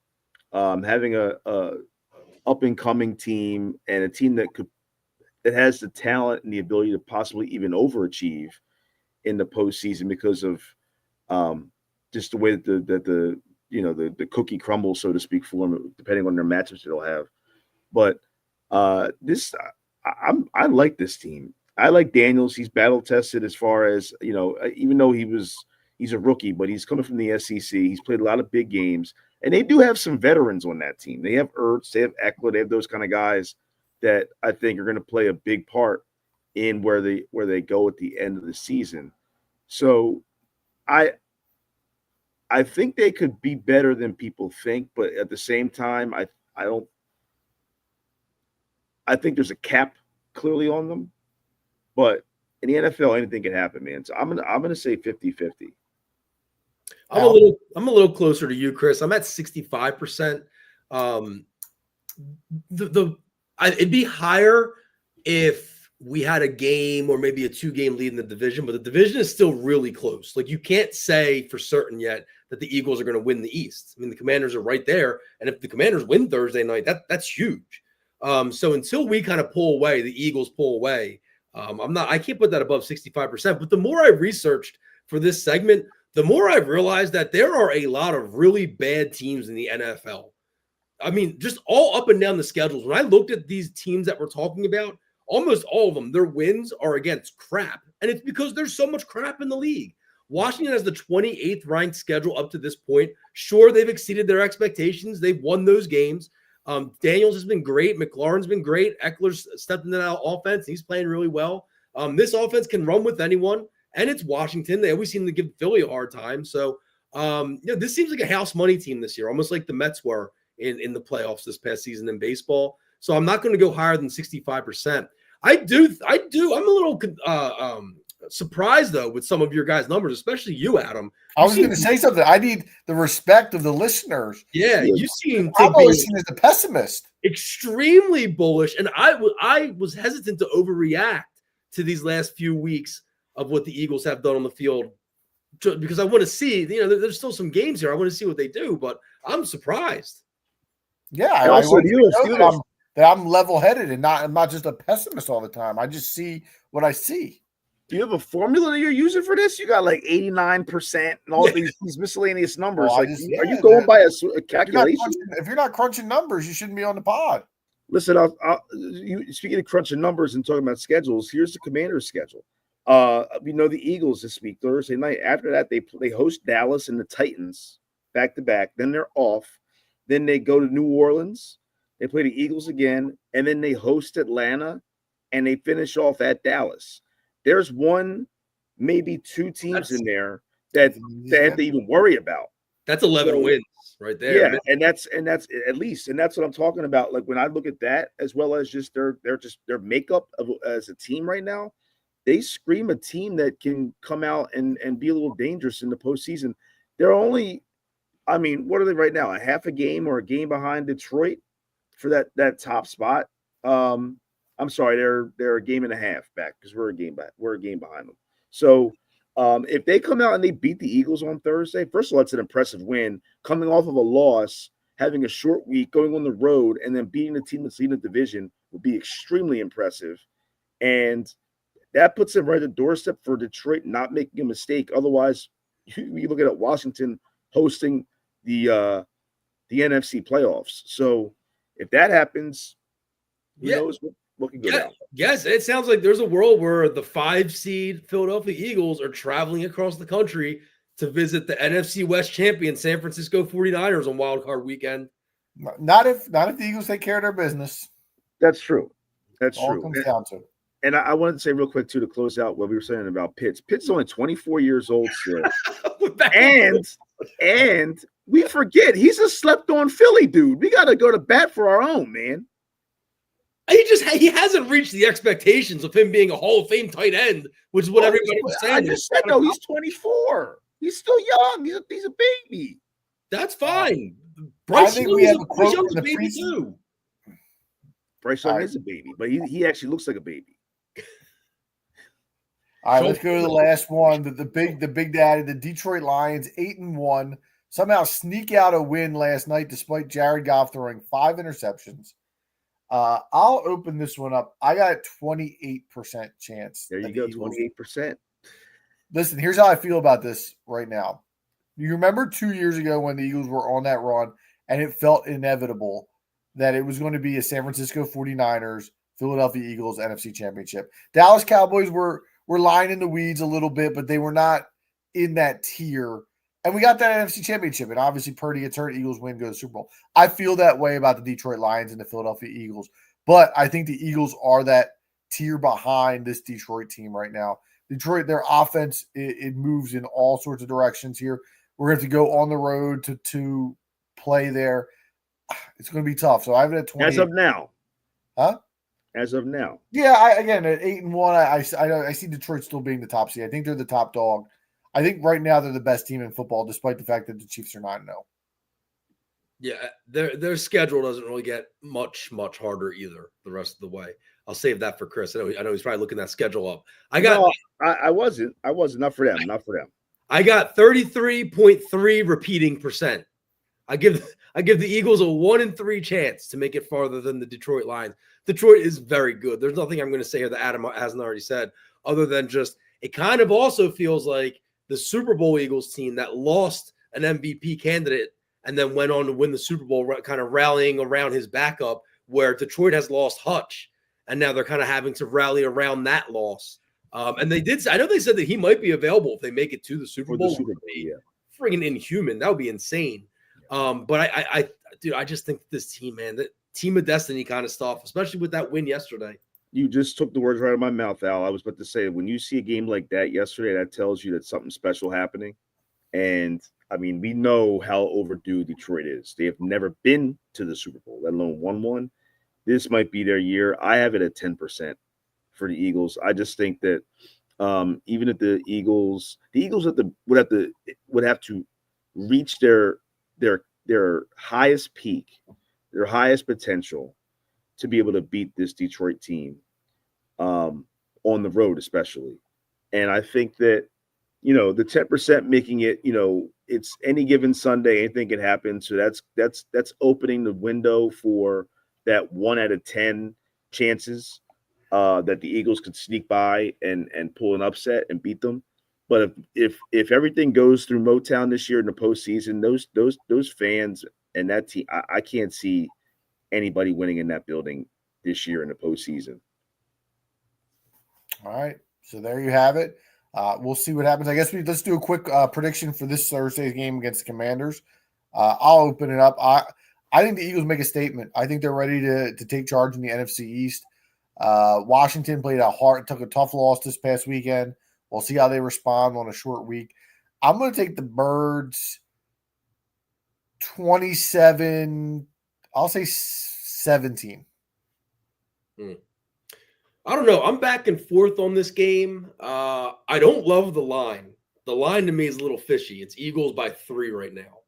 S6: having a up-and-coming team and a team that has the talent and the ability to possibly even overachieve in the postseason because of just the way that the cookie crumbles, so to speak, for them, depending on their matchups they'll have. But I like this team. I like Daniels. He's battle tested as far as, even though he's a rookie, but he's coming from the SEC. He's played a lot of big games, and they do have some veterans on that team. They have Ertz, they have Eckler, they have those kind of guys that I think are going to play a big part in where they go at the end of the season. So I think they could be better than people think, but at the same time, I think there's a cap clearly on them. But in the NFL, anything can happen, man. So I'm gonna say 50-50.
S5: I'm a little closer to you, Chris. I'm at 65%. It'd be higher if we had a game or maybe a 2-game lead in the division, but the division is still really close. Like, you can't say for certain yet that the Eagles are going to win the East. I mean, the Commanders are right there, and if the Commanders win Thursday night, that's huge. So until we kind of pull away, the Eagles pull away, I can't put that above 65%. But the more I researched for this segment, the more I've realized that there are a lot of really bad teams in the NFL. I mean, just all up and down the schedules. When I looked at these teams that we're talking about, almost all of them, their wins are against crap. And it's because there's so much crap in the league. Washington has the 28th ranked schedule up to this point. Sure, they've exceeded their expectations. They've won those games. Daniels has been great. McLaurin's been great. Eckler's stepped into that offense. He's playing really well. This offense can run with anyone, and it's Washington. They always seem to give Philly a hard time. So, this seems like a house money team this year, almost like the Mets were in the playoffs this past season in baseball. So I'm not going to go higher than 65%. I'm a little surprised, though, with some of your guys' numbers, especially you, Adam.
S4: I was going to say something. I need the respect of the listeners.
S5: Yeah, you seem to
S4: I'm always seen as a pessimist.
S5: Extremely bullish, and I was hesitant to overreact to these last few weeks of what the Eagles have done on the field, because I want to see, there's still some games here. I want to see what they do, but I'm surprised.
S4: Yeah, I also that I'm level-headed and I'm not just a pessimist all the time. I just see what I see.
S6: Do you have a formula that you're using for this? You got like 89% and all these miscellaneous numbers.
S4: Well,
S6: are you going by a calculation?
S4: If you're not crunching numbers, you shouldn't be on the pod.
S6: Listen, speaking of crunching numbers and talking about schedules, here's the Commanders' schedule. The Eagles this week, Thursday night. After that, they host Dallas and the Titans back-to-back. Then they're off. Then they go to New Orleans. They play the Eagles again, and then they host Atlanta, and they finish off at Dallas. There's one, maybe two teams in there that they have to even worry about.
S5: That's 11 wins right there.
S6: Yeah, and that's at least, and that's what I'm talking about. Like, when I look at that, as well as just their makeup as a team right now, they scream a team that can come out and be a little dangerous in the postseason. They're only, what are they right now? A half a game or a game behind Detroit for that top spot. I'm sorry, they're a game and a half back because we're a game behind them. So if they come out and they beat the Eagles on Thursday, first of all, it's an impressive win. Coming off of a loss, having a short week, going on the road, and then beating the team that's leading the division would be extremely impressive. And that puts them right at the doorstep for Detroit not making a mistake. Otherwise, you look at Washington hosting the NFC playoffs. So if that happens, who
S5: Yeah.
S6: knows what can go
S5: Yeah,
S6: down.
S5: yes, it sounds like there's a world where the 5 seed Philadelphia Eagles are traveling across the country to visit the NFC West champion San Francisco 49ers on Wild Card Weekend.
S4: Not if the Eagles take care of their business.
S6: That's true. That's
S4: All it
S6: true.
S4: comes down to.
S6: And I wanted to say real quick too to close out what we were saying about Pitts. Pitts is only 24 years old still, and we forget he's a slept-on Philly dude. We got to go to bat for our own, man.
S5: He hasn't reached the expectations of him being a Hall of Fame tight end, which is what everybody was saying.
S6: I just said though he's 24. He's still young. He's a baby.
S5: That's fine.
S4: I think we have a quote in the
S5: baby too.
S6: Bryce Young is a baby, but he actually looks like a baby.
S4: All right, let's go to the last one. The big daddy, the Detroit Lions, 8-1, somehow sneak out a win last night despite Jared Goff throwing 5 interceptions. I'll open this one up. I got a 28% chance.
S6: There you go, 28%.
S4: Listen, here's how I feel about this right now. You remember 2 years ago when the Eagles were on that run and it felt inevitable that it was going to be a San Francisco 49ers, Philadelphia Eagles NFC Championship. Dallas Cowboys were lying in the weeds a little bit, but they were not in that tier. And we got that NFC Championship. And obviously Purdy gets hurt, Eagles win, go to the Super Bowl. I feel that way about the Detroit Lions and the Philadelphia Eagles. But I think the Eagles are that tier behind this Detroit team right now. Detroit, their offense, it moves in all sorts of directions here. We're going to have to go on the road to play there. It's going to be tough. So I have it at 20.
S6: As of now.
S4: Huh?
S6: As of now.
S4: Yeah, again, at 8-1, I see Detroit still being the top seed. I think they're the top dog. I think right now they're the best team in football, despite the fact that the Chiefs are 9-0.
S5: Yeah, their schedule doesn't really get much harder either the rest of the way. I'll save that for Chris. I know he's probably looking that schedule up.
S6: I wasn't. Not for them. Not for them.
S5: I got 33.3 repeating percent. I give the Eagles a 1-3 chance to make it farther than the Detroit Lions. Detroit is very good. There's nothing I'm going to say here that Adam hasn't already said, other than just it kind of also feels like the Super Bowl Eagles team that lost an MVP candidate and then went on to win the Super Bowl, kind of rallying around his backup, where Detroit has lost Hutch, and now they're kind of having to rally around that loss. And they did. I know they said that he might be available if they make it to the Super Bowl.
S6: Yeah.
S5: Friggin' inhuman. That would be insane. But I just think this team, man, that team of destiny kind of stuff, especially with that win yesterday.
S6: You just took the words right out of my mouth, Al. I was about to say, when you see a game like that yesterday, that tells you that something special happening. And I mean, we know how overdue Detroit is. They have never been to the Super Bowl, let alone won one. This might be their year. I have it at 10% for the Eagles. I just think that even if the Eagles would have to reach their highest peak, their highest potential to be able to beat this Detroit team on the road, especially. And I think that, the 10% making it, it's any given Sunday, anything can happen. So that's opening the window for that 1 out of 10 chances that the Eagles could sneak by and pull an upset and beat them. But if everything goes through Motown this year in the postseason, those fans and that team, I can't see anybody winning in that building this year in the postseason.
S4: All right, so there you have it. We'll see what happens. I guess let's do a quick prediction for this Thursday's game against the Commanders. I'll open it up. I think the Eagles make a statement. I think they're ready to take charge in the NFC East. Washington took a tough loss this past weekend. We'll see how they respond on a short week. I'm going to take the Birds 27. I'll say 17.
S5: I don't know. I'm back and forth on this game. I don't love the line. The line to me is a little fishy. It's Eagles by 3 right now.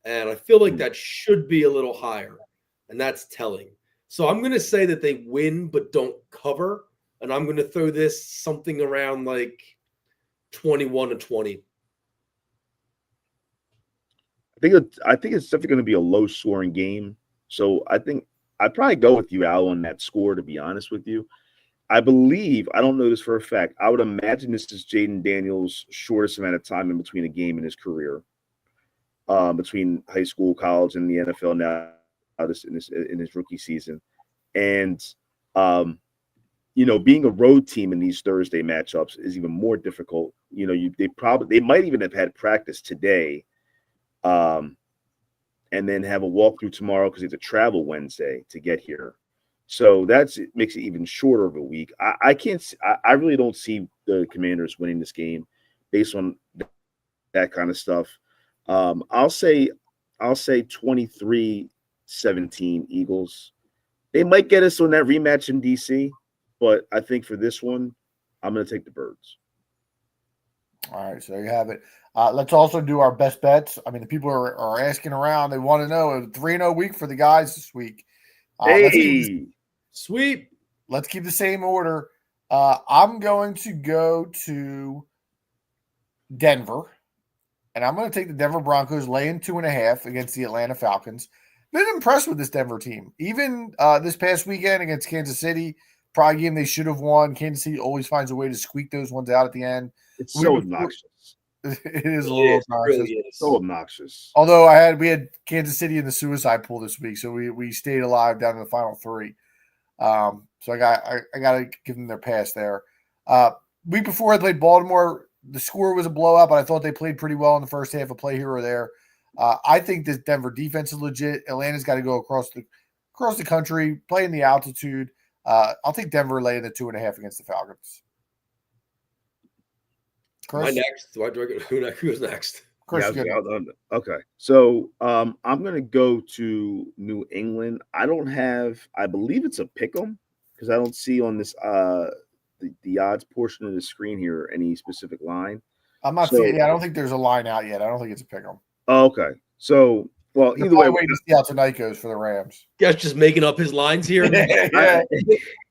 S5: And I feel like that should be a little higher. And that's telling. So I'm going to say that they win but don't cover. And I'm going to throw this something around like 21-20.
S6: I think it's definitely going to be a low-scoring game. So I think I'd probably go with you, Al, on that score, to be honest with you. I believe, I don't know this for a fact, I would imagine this is Jaden Daniels' shortest amount of time in between a game in his career, between high school, college, and the NFL now in his rookie season. And, being a road team in these Thursday matchups is even more difficult. They might even have had practice today, and then have a walkthrough tomorrow because they have to travel Wednesday to get here. So it makes it even shorter of a week. I can't. I really don't see the Commanders winning this game based on that kind of stuff. I'll say 23-17 Eagles. They might get us on that rematch in DC, but I think for this one, I'm going to take the Birds.
S4: All right, so there you have it. Let's also do our best bets. I mean, the people are asking around. They want to know a 3-0 week for the guys this week.
S5: Sweep.
S4: Let's keep the same order. I'm going to go to Denver, and I'm going to take the Denver Broncos laying 2.5 against the Atlanta Falcons. Been impressed with this Denver team. Even this past weekend against Kansas City, probably a game they should have won. Kansas City always finds a way to squeak those ones out at the end.
S6: It's so obnoxious.
S4: It is a little obnoxious.
S5: Really is.
S6: So obnoxious.
S4: Although we had Kansas City in the suicide pool this week, so we stayed alive down to the final 3. So I got to give them their pass there. Week before I played Baltimore, the score was a blowout, but I thought they played pretty well in the first half. A play here or there. I think this Denver defense is legit. Atlanta's got to go across the country, play in the altitude. I'll take Denver laying the 2.5 against the Falcons. Chris?
S5: My next. Do I get who's next?
S4: Chris,
S6: okay. So I'm going to go to New England. I believe it's a pick 'em because I don't see on this the odds portion of the screen here any specific line.
S4: I'm not seeing. Yeah, I don't think there's a line out yet. I don't think it's a pick 'em.
S6: Oh, okay. So, well, either way,
S4: waiting to see how tonight goes for the Rams.
S5: Guys, just making up his lines here.
S4: Yeah.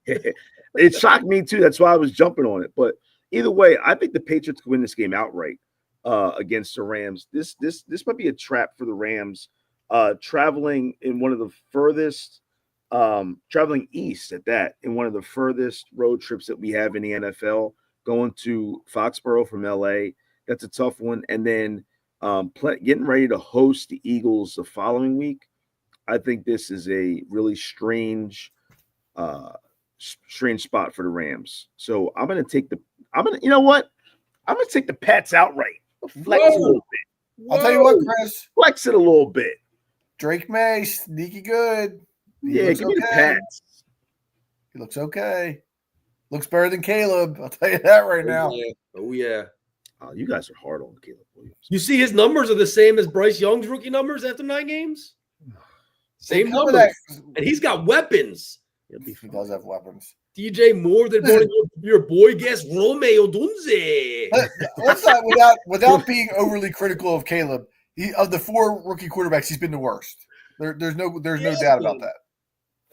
S6: It shocked me too. That's why I was jumping on it. But either way, I think the Patriots could win this game outright against the Rams. This might be a trap for the Rams. Traveling in one of the furthest, traveling east at that, in one of the furthest road trips that we have in the NFL, going to Foxborough from LA. That's a tough one. And then getting ready to host the Eagles the following week. I think this is a really strange spot for the Rams. So I'm going to take you know what? I'm going to take the Pats outright. Flex a little bit.
S4: I'll tell you what, Chris.
S6: Flex it a little bit.
S4: Drake May, sneaky good.
S6: Give me the Pats.
S4: He looks okay. Looks better than Caleb. I'll tell you that right now.
S5: Oh, yeah.
S6: You guys are hard on Caleb Williams.
S5: You see his numbers are the same as Bryce Young's rookie numbers after 9 games? Same numbers. And he's got weapons.
S4: He does have weapons.
S5: DJ Moore than your boy guest Romeo Dunze.
S4: Let's not, without being overly critical of Caleb, of the 4 rookie quarterbacks, he's been the worst. There's no doubt about that.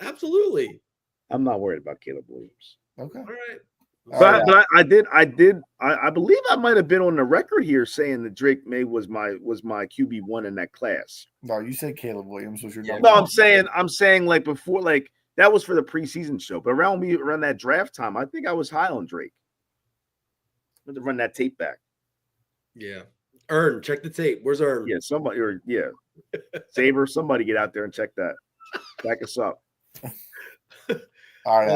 S5: Absolutely.
S6: I'm not worried about Caleb Williams.
S4: Okay.
S5: All right.
S6: But I believe I might have been on the record here saying that Drake May was my QB1 in that class.
S4: No, you said Caleb Williams was your number.
S6: No, I'm saying like before, like that was for the preseason show. But around that draft time, I think I was high on Drake. I'm going to run that tape back.
S5: Yeah. Earn, check the tape. Where's Earn?
S6: Yeah, Saber, somebody get out there and check that. Back us up.
S4: All right.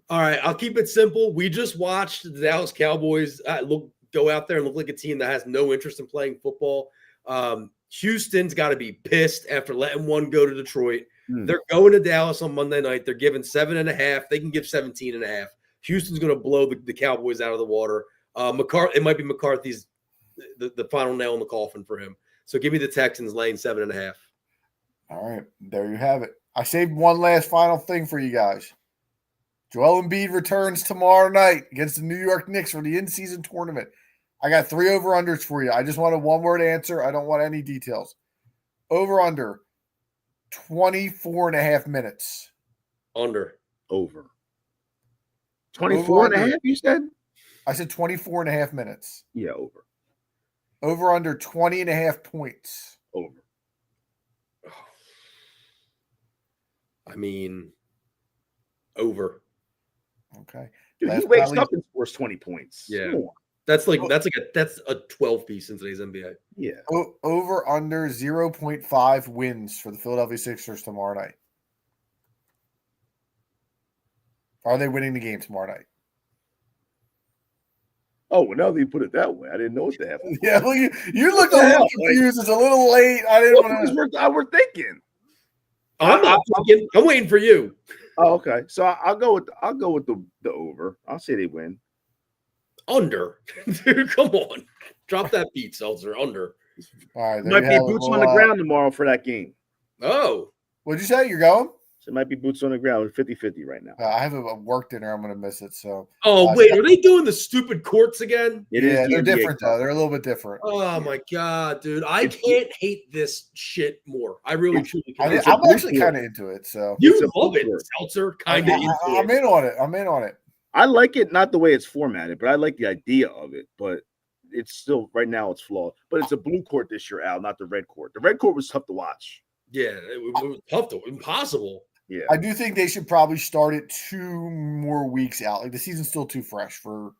S5: All right. I'll keep it simple. We just watched the Dallas Cowboys go out there and look like a team that has no interest in playing football. Houston's got to be pissed after letting one go to Detroit. They're going to Dallas on Monday night. They're giving 7.5. They can give 17.5. Houston's going to blow the Cowboys out of the water. It might be McCarthy's the final nail in the coffin for him. So give me the Texans laying 7.5.
S4: All right. There you have it. I saved one last final thing for you guys. Joel Embiid returns tomorrow night against the New York Knicks for the in-season tournament. I got 3 over-unders for you. I just want a one-word answer. I don't want any details. Over-under, 24.5 minutes.
S5: Under.
S6: Over. 24.5, you said?
S4: I said 24.5 minutes.
S6: Yeah, over.
S4: Over-under, 20.5 points.
S6: Over.
S5: I mean, over.
S4: Okay.
S6: Dude, he
S4: Last but
S6: wakes
S4: not
S6: up
S4: least,
S6: and scores 20 points.
S5: Yeah.
S6: Come on.
S5: That's a 12 piece in today's NBA.
S6: Yeah.
S4: over under 0.5 wins for the Philadelphia Sixers tomorrow night. Are they winning the game tomorrow night?
S6: Oh, well, now that you put it that way, I didn't know what the hell.
S4: Yeah, well, you looked a
S6: the
S4: little
S6: hell?
S4: confused. It's a little late. I didn't
S6: What
S4: want
S6: was
S4: to.
S6: we're thinking?
S5: I'm not thinking. I'm waiting for you.
S6: Oh, okay. So I'll go with the over. I'll say they win.
S5: Under. Dude, come on. Drop that beat, Seltzer. Under.
S4: All right, there
S6: Might
S4: you
S6: be
S4: have it.
S6: boots
S4: Well,
S6: on the ground tomorrow for that game.
S5: Oh.
S4: What'd you say? You're going?
S6: So it might be boots on the ground. 50-50 right now.
S4: I have a work dinner. I'm going to miss it. So.
S5: Oh, wait. Are they doing the stupid courts again?
S6: It is
S4: Yeah,
S6: the
S4: they're
S6: NBA
S4: different
S6: Cup.
S4: though. They're a little bit different.
S5: Oh, my God, dude. I can't hate this shit more. I really, truly can't.
S4: I'm actually kind of into it. So.
S5: You
S6: It's a
S5: love it,
S6: blue
S5: Seltzer. Kind of into
S4: I'm
S5: it.
S4: in on it. I'm in on it.
S6: I like it, not the way it's formatted, but I like the idea of it. But it's still right now it's flawed. But it's a blue court this year, Al, not the red court. The red court was tough to watch.
S5: Yeah, it was tough to impossible.
S6: Yeah.
S4: I do think they should probably start it 2 more weeks out. Like the season's still too fresh for.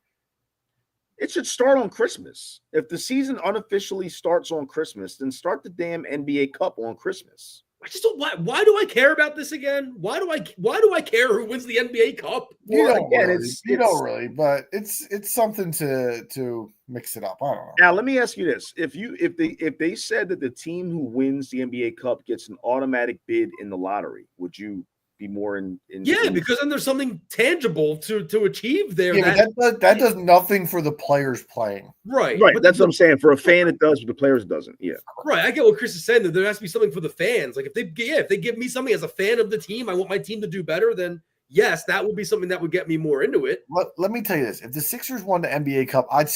S6: It should start on Christmas. If the season unofficially starts on Christmas, then start the damn NBA Cup on Christmas.
S5: I just don't. Why do I care about this again? Why do I care who wins the NBA Cup?
S4: You
S6: Well,
S4: don't
S6: again,
S4: really,
S6: it's-
S4: you don't really, but it's something to mix it up. I don't know.
S6: Now, let me ask you this: if they said that the team who wins the NBA Cup gets an automatic bid in the lottery, would you be more in
S5: Yeah, because then there's something tangible to achieve there.
S4: Yeah, but that does nothing for the players playing.
S5: Right.
S6: right?
S5: But
S6: That's what I'm saying. For a fan, it does, but the players doesn't. Yeah.
S5: right. I get what Chris is saying. That there has to be something for the fans. Like if they give me something as a fan of the team, I want my team to do better. Then yes, that would be something that would get me more into it.
S4: Let me tell you this: if the Sixers won the NBA Cup, I'd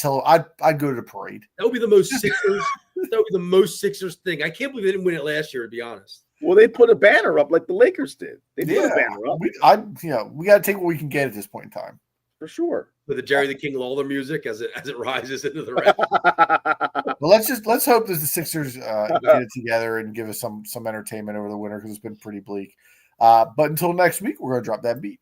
S4: go to the parade.
S5: That would be the most Sixers. That would be the most Sixers thing. I can't believe they didn't win it last year. To be honest.
S6: Well, they put a banner up like the Lakers did. They put a banner up
S4: We got to take what we can get at this point in time.
S6: for sure.
S5: With the Jerry the King Lawler music as it rises into the round.
S4: But let's hope that the Sixers get it together and give us some entertainment over the winter because it's been pretty bleak. But until next week, we're going to drop that beat.